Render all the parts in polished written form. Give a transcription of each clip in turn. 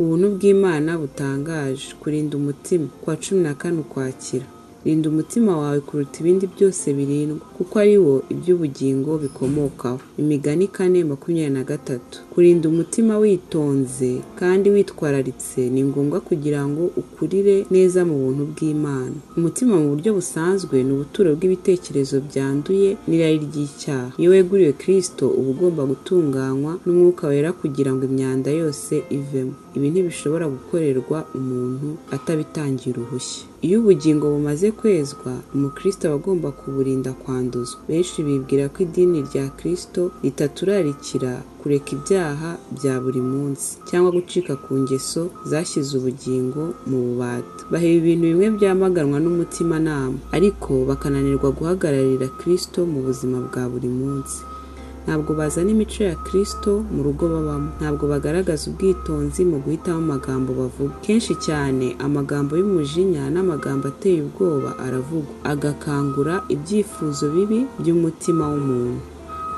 Ubuntu bw'Imana butangaje. Kurinda umutima. Kwa 14 Ukwakira. Rinda umutima wawe kuruta ibindi byose birindwa, kuko ari wo iby'ubugingo bikomokaho. Imigani 4:23. Kurinda umutima witonze kandi witwararitse ni ngombwa kugira ngo ukurire neza mu buntu bw'Imana. Umutima mu buryo busanzwe ni ubuturo bw'ibitekerezo byanduye n'irari ry'icyaha. Iyo weguriwe Kristo uba ugomba gutunganywa n'Umwuka Wera kugira ngo imyanda yose ivemo. Ibi ntibishobora gukorerwa umuntu atabitangiye uruhushya. Iyo ubugingo bumaze kwezwa, umukristo aba agomba kuburinda kwanduzwa. Benshi bibwira ko idini rya Kristo ritaturarikira kureka ibyaha bya buri munsi cyangwa gucika ku ngeso zashyize ubugingo mu bubata. Baheba ibintu bimwe byamaganwa n'umutimanama, ariko bakananirwa guhagararira Kristo mu buzima bwa buri munsi. Ntabwo bazana imico ya Kristo mu rugo babamo. Ntabwo bagaragaza ubwitonzi mu guhitamo amagambo bavuga. Kenshi cyane amagambo y'umujinya n'amagambo ateye ubwoba aravugwa, agakangura ibyifuzo bibi by'umutima w'umuntu.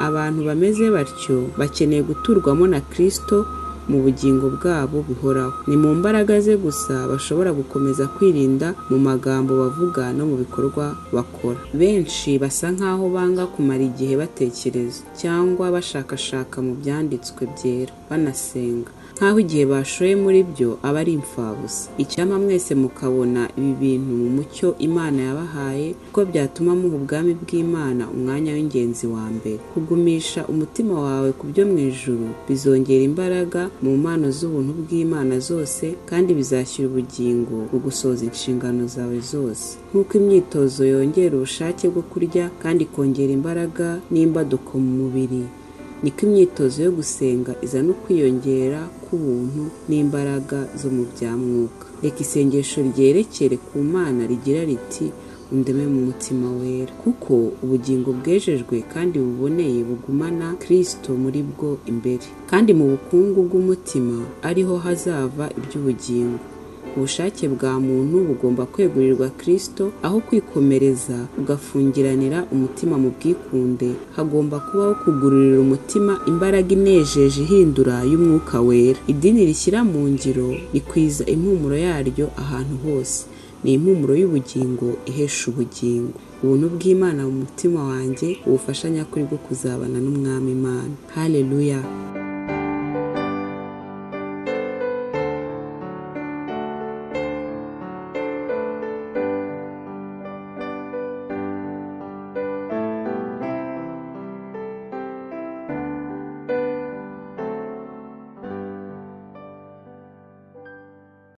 Abantu bameze batyo bakeneye guturwamo na Kristo mu bugingo bwabo bihoraho. Ni mu mbaraga ze gusa bashobora gukomeza kwirinda mu magambo bavuga no mu bikorwa bakora. Benshi basa nkaho banga kumara igihe batekereza cyangwa bashakashaka mu byanditswe byera, banasenga, nkaho igihe bashoye muri byo aba ari imfabusa. Icyampa mwese mukabona ibi bintu mu mucyo Imana yabahaye, kuko byatuma muha ubwami bw'Imana umwanya w'ingenzi wa mbere. Kugumisha umutima wawe ku byo mu ijuru bizongera imbaraga mu mpano z'ubuntu bw'Imana zose, kandi bizashyira ubugingo mu gusohoza inshingano zawe zose. Nk'uko imyitozo yongera ubushake bwo kurya kandi ikongera imbaraga n'imbaduko mu mubiri, niko imyitozo yo gusenga izana ukwiyongera k'ubuntu n'imbaraga zo mu bya mwuka. Reka isengesho ryerekere ku Mana rigira riti: undeme mu mutima wera, kuko ubugingo bwejejwe kandi buboneye bugumana Kristo muri bwo imbere, kandi mu bukungu bw'umutima ariho hazava iby'ubugingo. Ubushake bwa muntu bugomba kwegurirwa Kristo, aho kwikomereza ugafungiranira umutima mu bwikunde. Hagomba kubaho kugururira umutima imbaraga inejeje ihindura y'Umwuka Wera. Idini rishyira mu ngiro rikwiza impumuro yaryo ahantu hose. Ni impumuro y'ubugingo ihesha ubugingo. Ubuntu bw'Imana mu mutima wanjye ubufasha nyakuri bwo kuzabana n'Umwami Imana. Haleluya.